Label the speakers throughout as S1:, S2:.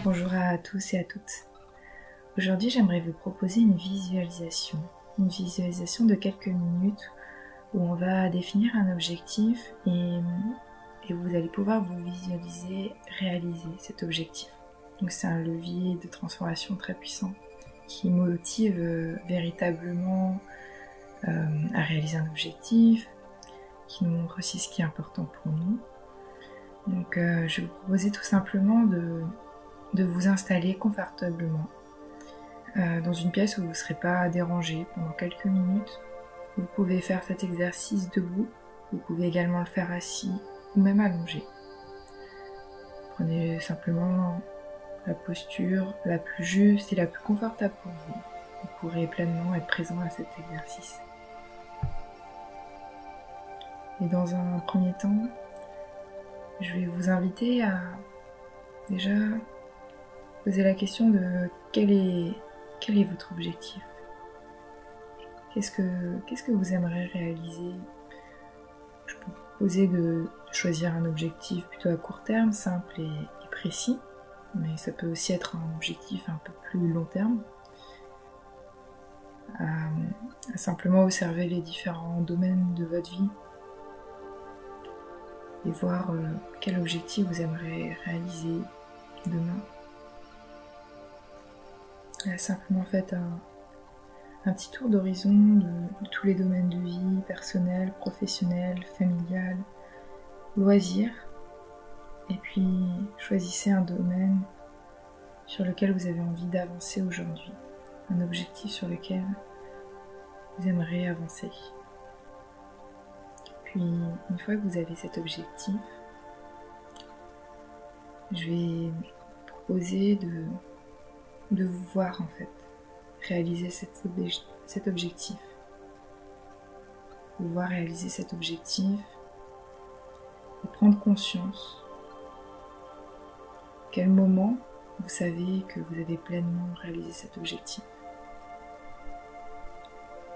S1: Bonjour à tous et à toutes. Aujourd'hui, j'aimerais vous proposer une visualisation de quelques minutes où on va définir un objectif et vous allez pouvoir vous visualiser réaliser cet objectif. Donc c'est un levier de transformation très puissant qui motive véritablement à réaliser un objectif, qui nous montre aussi ce qui est important pour nous. Donc je vais vous proposer tout simplement de vous installer confortablement dans une pièce où vous ne serez pas dérangé pendant quelques minutes. Vous pouvez faire cet exercice debout, vous pouvez également le faire assis ou même allongé. Prenez simplement la posture la plus juste et la plus confortable pour vous. Vous pourrez pleinement être présent à cet exercice. Et dans un premier temps, je vais vous inviter à déjà poser la question de quel est votre objectif ? Qu'est-ce que vous aimeriez réaliser ? Je peux vous proposer de choisir un objectif plutôt à court terme, simple et précis, mais ça peut aussi être un objectif un peu plus long terme. À simplement observer les différents domaines de votre vie et voir quel objectif vous aimeriez réaliser demain. Et simplement faites un petit tour d'horizon de tous les domaines de vie, personnel, professionnel, familial, loisirs. Et puis choisissez un domaine sur lequel vous avez envie d'avancer aujourd'hui. Un objectif sur lequel vous aimeriez avancer. Puis une fois que vous avez cet objectif, je vais vous proposer de vous voir en fait réaliser cet objectif. Vous voir réaliser cet objectif et prendre conscience à quel moment vous savez que vous avez pleinement réalisé cet objectif.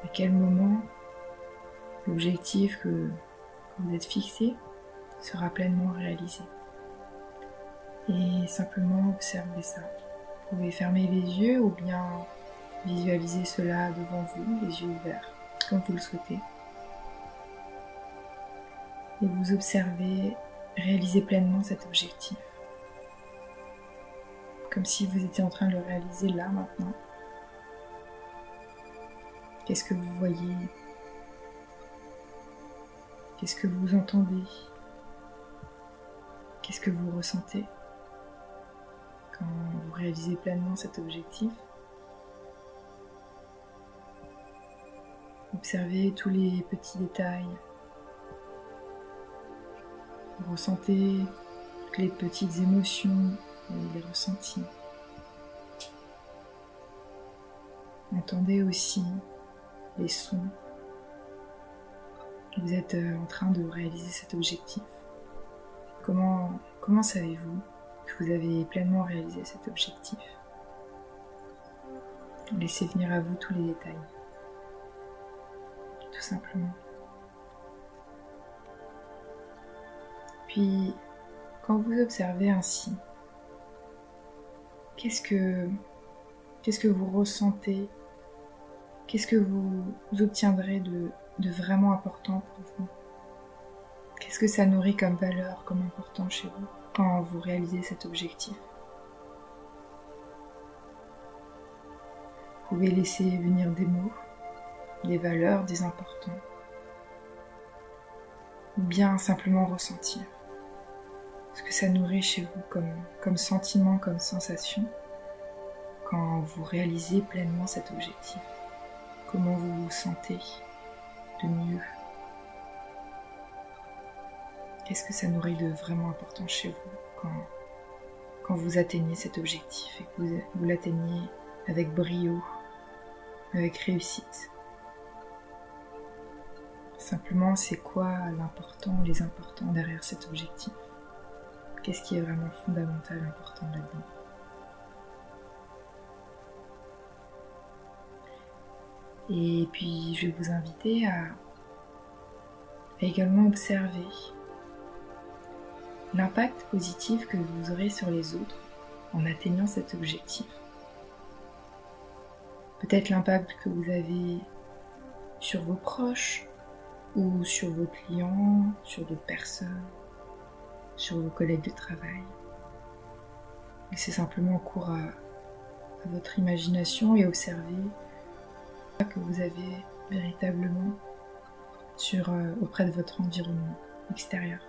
S1: À quel moment l'objectif que vous êtes fixé sera pleinement réalisé. Et simplement observer ça. Vous pouvez fermer les yeux ou bien visualiser cela devant vous, les yeux ouverts, comme vous le souhaitez. Et vous observez réaliser pleinement cet objectif. Comme si vous étiez en train de le réaliser là, maintenant. Qu'est-ce que vous voyez ? Qu'est-ce que vous entendez ? Qu'est-ce que vous ressentez quand vous réalisez pleinement cet objectif ? Observez tous les petits détails. Vous ressentez toutes les petites émotions et les ressentis. Entendez aussi les sons. Vous êtes en train de réaliser cet objectif. Comment savez-vous que vous avez pleinement réalisé cet objectif ? Laissez venir à vous tous les détails. Tout simplement. Puis, quand vous observez ainsi, qu'est-ce que vous ressentez ? Qu'est-ce que vous obtiendrez de vraiment important pour vous ? Qu'est-ce que ça nourrit comme valeur, comme important chez vous quand vous réalisez cet objectif ? Vous pouvez laisser venir des mots, des valeurs, des importants, ou bien simplement ressentir ce que ça nourrit chez vous comme sentiment, comme sensation quand vous réalisez pleinement cet objectif. Comment vous vous sentez de mieux ? Qu'est-ce que ça nourrit de vraiment important chez vous quand vous atteignez cet objectif et que vous l'atteignez avec brio, avec réussite ? Simplement, c'est quoi l'important, les importants derrière cet objectif ? Qu'est-ce qui est vraiment fondamental, important là-dedans ? Et puis, je vais vous inviter à également observer l'impact positif que vous aurez sur les autres en atteignant cet objectif. Peut-être l'impact que vous avez sur vos proches ou sur vos clients, sur d'autres personnes, sur vos collègues de travail. Laissez simplement cours à votre imagination et observez que vous avez véritablement auprès de votre environnement extérieur.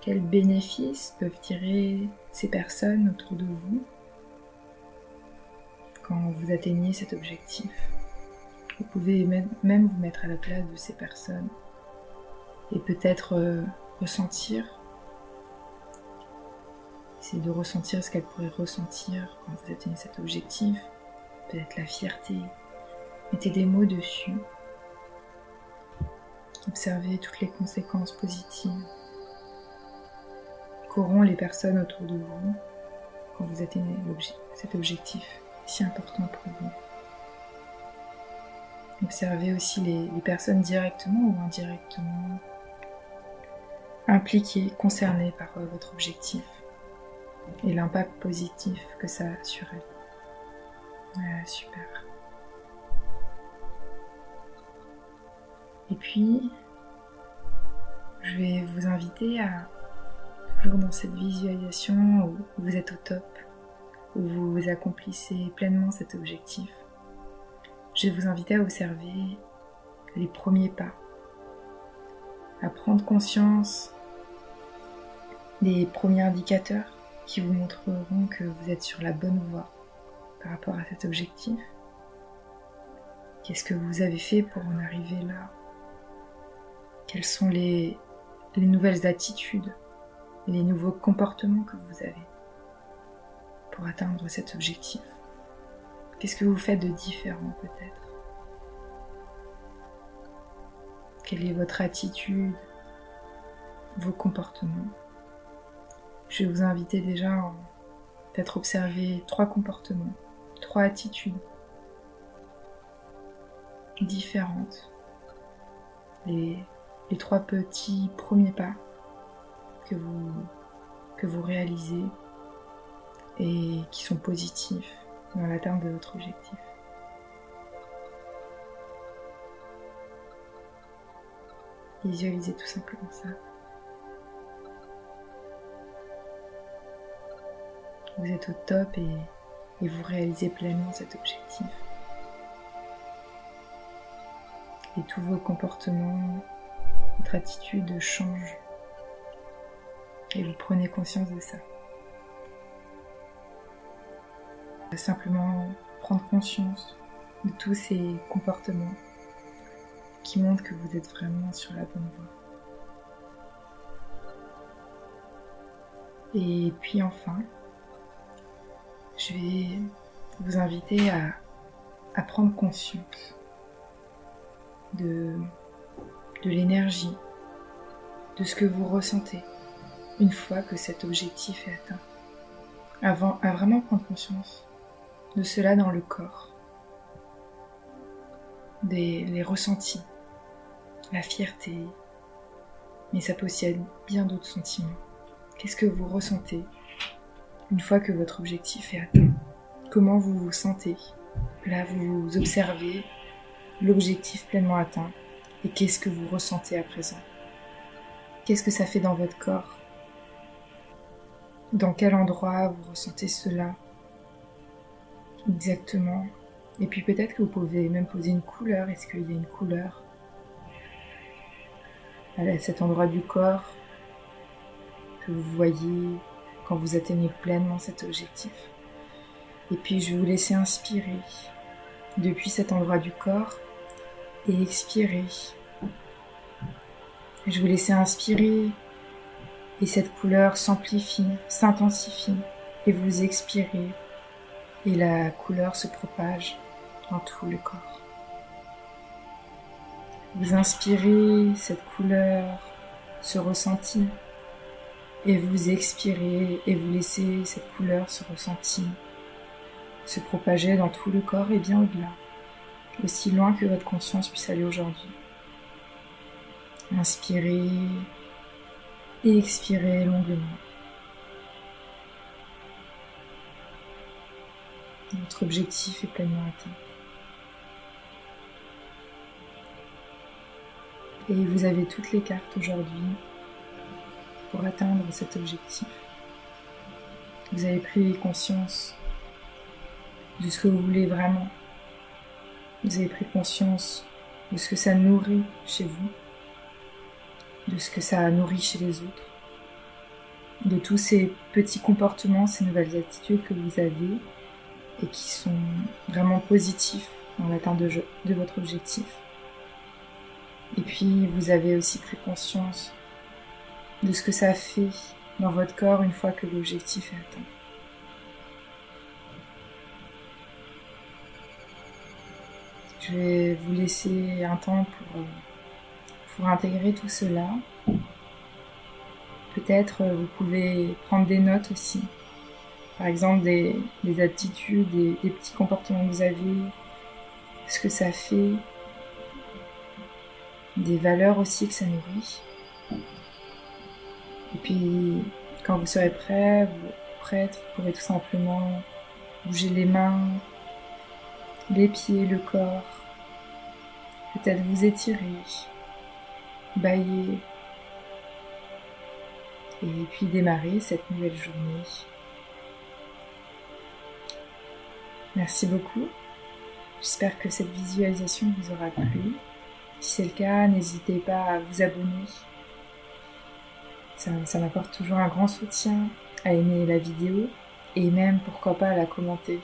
S1: Quels bénéfices peuvent tirer ces personnes autour de vous quand vous atteignez cet objectif? Vous pouvez même vous mettre à la place de ces personnes et peut-être ressentir, essayer de ressentir ce qu'elles pourraient ressentir quand vous atteignez cet objectif, peut-être la fierté. Mettez des mots dessus. Observez toutes les conséquences positives qu'auront les personnes autour de vous quand vous atteignez cet objectif si important pour vous. Observez aussi les personnes directement ou indirectement impliquées, concernées par votre objectif et l'impact positif que ça a sur elles. Voilà, super. Et puis, je vais vous inviter à, toujours dans cette visualisation où vous êtes au top, où vous accomplissez pleinement cet objectif, je vais vous inviter à observer les premiers pas, à prendre conscience des premiers indicateurs qui vous montreront que vous êtes sur la bonne voie par rapport à cet objectif. Qu'est-ce que vous avez fait pour en arriver là? Quelles sont les nouvelles attitudes, les nouveaux comportements que vous avez pour atteindre cet objectif? Qu'est-ce que vous faites de différent peut-être? Quelle est votre attitude, vos comportements? Je vais vous inviter déjà à peut-être observer 3 comportements, 3 attitudes différentes. Les 3 petits premiers pas que vous réalisez et qui sont positifs dans l'atteinte de votre objectif. Visualisez tout simplement ça. Vous êtes au top et vous réalisez pleinement cet objectif. Et tous vos comportements, votre attitude change. Et vous prenez conscience de ça. Simplement prendre conscience de tous ces comportements qui montrent que vous êtes vraiment sur la bonne voie. Et puis enfin, je vais vous inviter à prendre conscience de l'énergie, de ce que vous ressentez une fois que cet objectif est atteint. À vraiment prendre conscience de cela dans le corps, les ressentis, la fierté, mais ça peut aussi être bien d'autres sentiments. Qu'est-ce que vous ressentez une fois que votre objectif est atteint? Comment vous vous sentez? Là, vous observez l'objectif pleinement atteint et qu'est-ce que vous ressentez à présent? Qu'est-ce que ça fait dans votre corps? Dans quel endroit vous ressentez cela exactement? Et puis peut-être que vous pouvez même poser une couleur. Est-ce qu'il y a une couleur à cet endroit du corps que vous voyez quand vous atteignez pleinement cet objectif? Et puis je vais vous laisser inspirer depuis cet endroit du corps et expirer. Je vais vous laisser inspirer et cette couleur s'amplifie, s'intensifie et vous expirez et la couleur se propage dans tout le corps. Vous inspirez cette couleur, ce ressenti et vous expirez et vous laissez cette couleur, ce ressenti se propager dans tout le corps et bien au-delà, aussi loin que votre conscience puisse aller aujourd'hui. Inspirez Et expirez longuement. Votre objectif est pleinement atteint. Et vous avez toutes les cartes aujourd'hui pour atteindre cet objectif. Vous avez pris conscience de ce que vous voulez vraiment. Vous avez pris conscience de ce que ça nourrit chez vous, de ce que ça nourrit chez les autres, de tous ces petits comportements, ces nouvelles attitudes que vous avez et qui sont vraiment positifs dans l'atteinte de votre objectif. Et puis vous avez aussi pris conscience de ce que ça fait dans votre corps une fois que l'objectif est atteint. Je vais vous laisser un temps pour intégrer tout cela. Peut-être vous pouvez prendre des notes aussi. Par exemple, des attitudes, des petits comportements que vous avez, ce que ça fait, des valeurs aussi que ça nourrit. Et puis, quand vous serez prête, vous pourrez tout simplement bouger les mains, les pieds, le corps. Peut-être vous étirer, bâiller. Et puis démarrer cette nouvelle journée. Merci beaucoup. J'espère que cette visualisation vous aura plu. Si c'est le cas, n'hésitez pas à vous abonner. Ça m'apporte toujours un grand soutien à aimer la vidéo et même, pourquoi pas, à la commenter.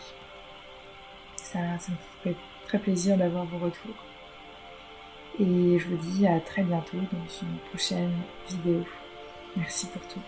S1: Ça me ferait très plaisir d'avoir vos retours. Et je vous dis à très bientôt dans une prochaine vidéo. Merci pour tout.